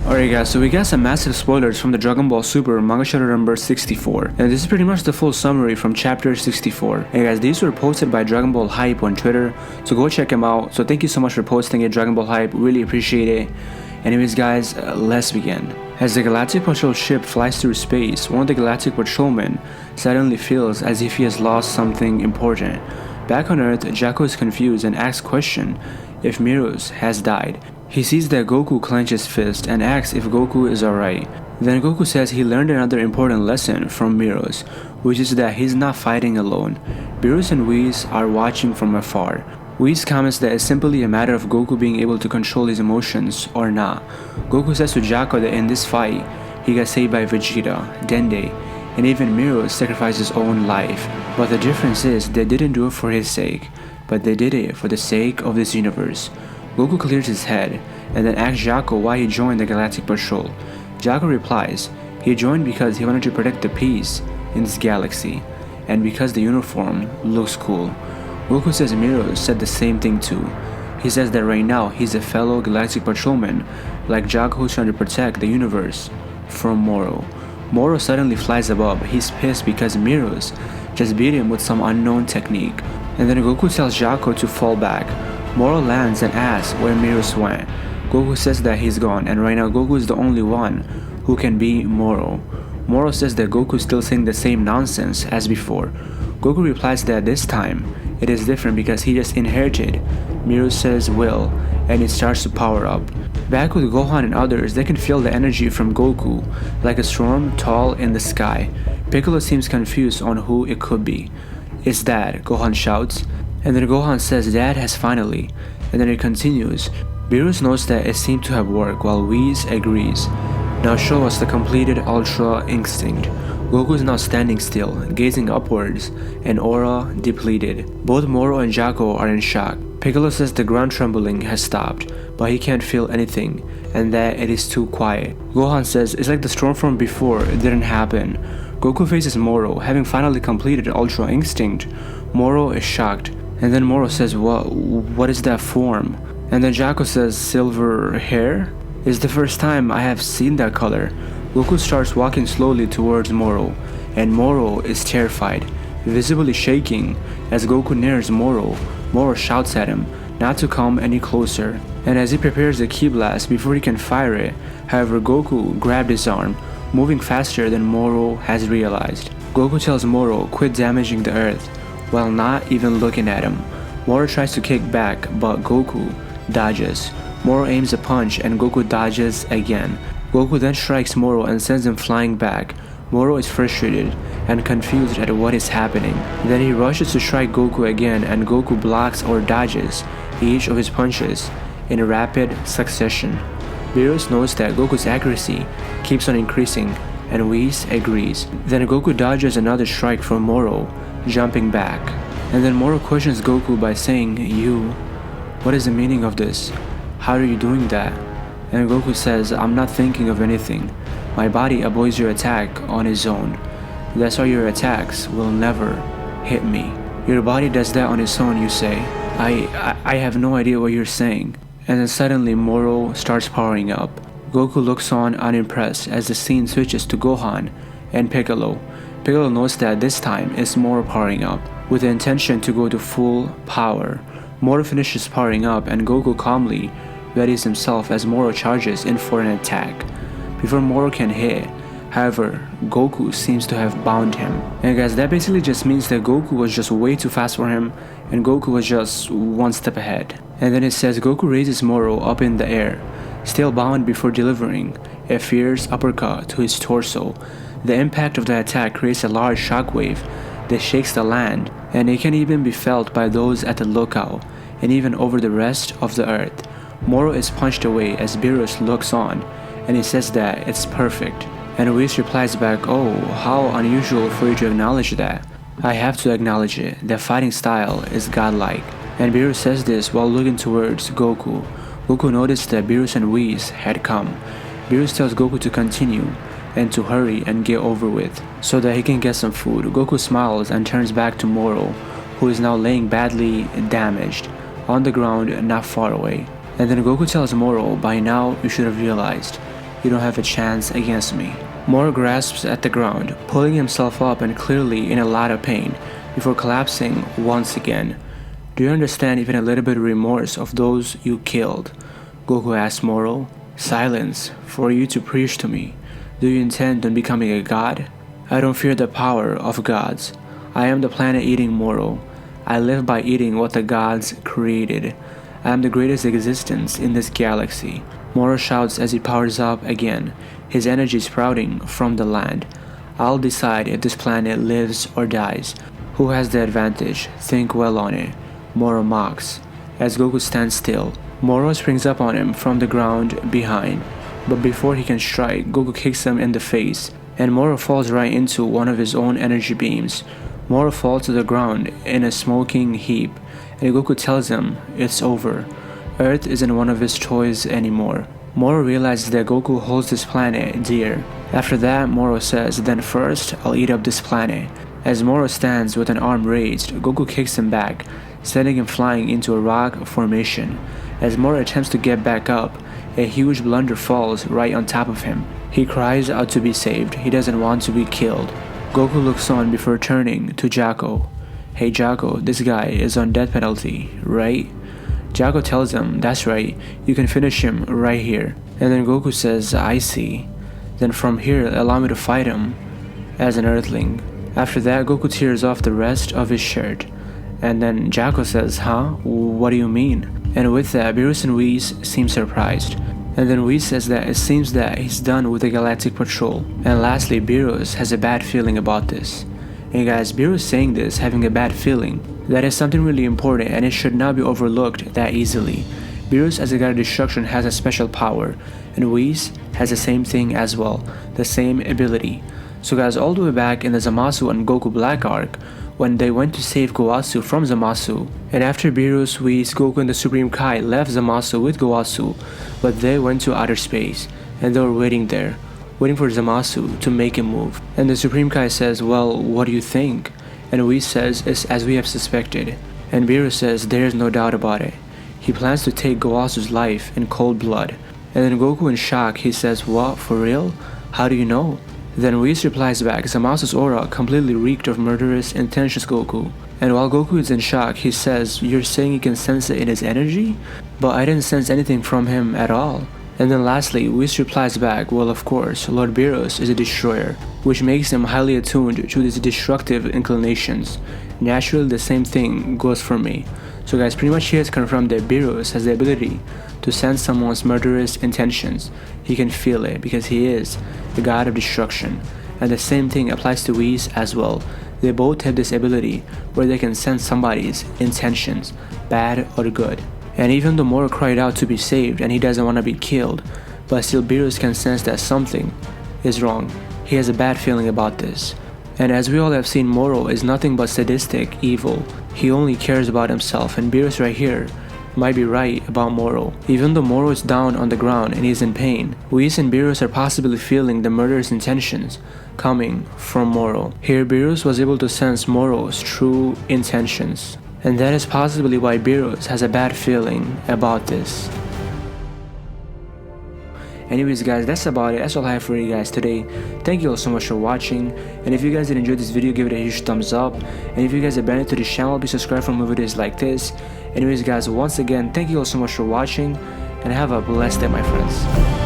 Alright guys, so we got some massive spoilers from the Dragon Ball Super manga chapter number 64, and this is pretty much the full summary from chapter 64. And guys, these were posted by Dragon Ball Hype on Twitter, so go check him out. So thank you so much for posting it, Dragon Ball Hype, really appreciate it. Anyways guys, let's begin. As the Galactic Patrol ship flies through space, one of the Galactic Patrolmen suddenly feels as if he has lost something important. Back on Earth, Jaco is confused and asks question if Beerus has died. He sees that Goku clench his fist and asks if Goku is alright. Then Goku says he learned another important lesson from Beerus, which is that he's not fighting alone. Beerus and Whis are watching from afar. Whis comments that it's simply a matter of Goku being able to control his emotions or not. Goku says to Jaco that in this fight, he got saved by Vegeta, Dende, and even Beerus sacrificed his own life. But the difference is they didn't do it for his sake, but they did it for the sake of this universe. Goku clears his head and then asks Jaco why he joined the Galactic Patrol. Jaco replies he joined because he wanted to protect the peace in this galaxy and because the uniform looks cool. Goku says Moro said the same thing too. He says that right now he's a fellow Galactic Patrolman like Jaco who's trying to protect the universe from Moro. Moro suddenly flies above. He's pissed because Beerus just beat him with some unknown technique. And then Goku tells Jaco to fall back. Moro lands and asks where Beerus went. Goku says that he's gone and right now Goku is the only one who can be Moro. Moro says that Goku is still saying the same nonsense as before. Goku replies that this time it is different because he just inherited Beerus' will and it starts to power up. Back with Gohan and others, they can feel the energy from Goku like a storm tall in the sky. Piccolo seems confused on who it could be. It's Dad, Gohan shouts. And then Gohan says Dad has finally, and then it continues. Beerus knows that it seemed to have worked while Whis agrees. Now show us the completed Ultra Instinct. Goku is now standing still, gazing upwards, and aura depleted. Both Moro and Jaco are in shock. Piccolo says the ground trembling has stopped, but he can't feel anything, and that it is too quiet. Gohan says it's like the storm from before, it didn't happen. Goku faces Moro, having finally completed Ultra Instinct. Moro is shocked. And then Moro says, what is that form? And then Jaco says, silver hair? It's the first time I have seen that color. Goku starts walking slowly towards Moro, and Moro is terrified, visibly shaking. As Goku nears Moro, Moro shouts at him not to come any closer. And as he prepares the ki blast before he can fire it, however Goku grabbed his arm, moving faster than Moro has realized. Goku tells Moro quit damaging the earth, while not even looking at him. Moro tries to kick back, but Goku dodges. Moro aims a punch and Goku dodges again. Goku then strikes Moro and sends him flying back. Moro is frustrated and confused at what is happening. Then he rushes to strike Goku again and Goku blocks or dodges each of his punches in rapid succession. Beerus knows that Goku's accuracy keeps on increasing and Whis agrees. Then Goku dodges another strike from Moro, jumping back. And then Moro questions Goku by saying, what is the meaning of this? How are you doing that? And Goku says, I'm not thinking of anything. My body avoids your attack on its own. That's why your attacks will never hit me. Your body does that on its own, you say. I have no idea what you're saying. And then suddenly Moro starts powering up. Goku looks on unimpressed as the scene switches to Gohan and Piccolo. Piccolo knows that this time it's Moro powering up, with the intention to go to full power. Moro finishes powering up and Goku calmly readies himself as Moro charges in for an attack. Before Moro can hit, however, Goku seems to have bound him. And guys, that basically just means that Goku was just way too fast for him and Goku was just one step ahead. And then it says Goku raises Moro up in the air, still bound before delivering a fierce uppercut to his torso. The impact of the attack creates a large shockwave that shakes the land, and it can even be felt by those at the lookout, and even over the rest of the earth. Moro is punched away as Beerus looks on, and he says that it's perfect. And Whis replies back, oh, how unusual for you to acknowledge that. I have to acknowledge it, that fighting style is godlike. And Beerus says this while looking towards Goku. Goku noticed that Beerus and Whis had come. Beerus tells Goku to continue, and to hurry and get over with, so that he can get some food. Goku smiles and turns back to Moro, who is now laying badly damaged on the ground not far away. And then Goku tells Moro, by now you should have realized, You don't have a chance against me. Moro grasps at the ground, pulling himself up and clearly in a lot of pain, before collapsing once again. Do you understand even a little bit of remorse of those you killed? Goku asks Moro. Silence, for you to preach to me. Do you intend on becoming a god? I don't fear the power of gods. I am the planet-eating Moro. I live by eating what the gods created. I am the greatest existence in this galaxy. Moro shouts as he powers up again, his energy sprouting from the land. I'll decide if this planet lives or dies. Who has the advantage? Think well on it. Moro mocks. As Goku stands still, Moro springs up on him from the ground behind. But before he can strike, Goku kicks him in the face, and Moro falls right into one of his own energy beams. Moro falls to the ground in a smoking heap, and Goku tells him it's over. Earth isn't one of his toys anymore. Moro realizes that Goku holds this planet dear. After that, Moro says, then first, I'll eat up this planet. As Moro stands with an arm raised, Goku kicks him back, sending him flying into a rock formation. As Moro attempts to get back up, a huge blunder falls right on top of him. He cries out to be saved. He doesn't want to be killed. Goku looks on before turning to Jacko. Hey Jacko, this guy is on death penalty, right? Jacko tells him, that's right, you can finish him right here. And then Goku says, I see. Then from here, allow me to fight him as an earthling. After that, Goku tears off the rest of his shirt. And then Jacko says, huh? What do you mean? And with that, Beerus and Whis seem surprised. And then Whis says that it seems that he's done with the Galactic Patrol. And lastly, Beerus has a bad feeling about this. And guys, Beerus saying this, having a bad feeling, that is something really important and it should not be overlooked that easily. Beerus as a god of destruction has a special power, and Whis has the same thing as well, the same ability. So guys, all the way back in the Zamasu and Goku Black arc, when they went to save Gowasu from Zamasu, and after Beerus, Whis, Goku and the Supreme Kai left Zamasu with Gowasu, but they went to outer space, and they were waiting there, waiting for Zamasu to make a move. And the Supreme Kai says, well, what do you think? And Whis says, it's as we have suspected. And Beerus says, there's no doubt about it. He plans to take Gowasu's life in cold blood. And then Goku in shock, he says, what, for real? How do you know? Then Whis replies back, Zamasu's aura completely reeked of murderous intentions, Goku. And while Goku is in shock, he says, you're saying you can sense it in his energy? But I didn't sense anything from him at all. And then lastly, Whis replies back, well of course, Lord Beerus is a destroyer, which makes him highly attuned to these destructive inclinations. Naturally, the same thing goes for me. So guys, pretty much he has confirmed that Beerus has the ability to sense someone's murderous intentions. He can feel it because he is the god of destruction. And the same thing applies to Whis as well. They both have this ability where they can sense somebody's intentions, bad or good. And even though Moro cried out to be saved and he doesn't want to be killed, but still Beerus can sense that something is wrong. He has a bad feeling about this. And as we all have seen, Moro is nothing but sadistic evil. He only cares about himself, and Beerus right here might be right about Moro. Even though Moro is down on the ground and he's in pain, Whis and Beerus are possibly feeling the murderous intentions coming from Moro. Here Beerus was able to sense Moro's true intentions. And that is possibly why Beerus has a bad feeling about this. Anyways guys, that's about it. That's all I have for you guys today. Thank you all so much for watching. And if you guys did enjoy this video, give it a huge thumbs up. And if you guys are brand new to this channel, please subscribe for more videos like this. Anyways guys, once again, thank you all so much for watching. And have a blessed day, my friends.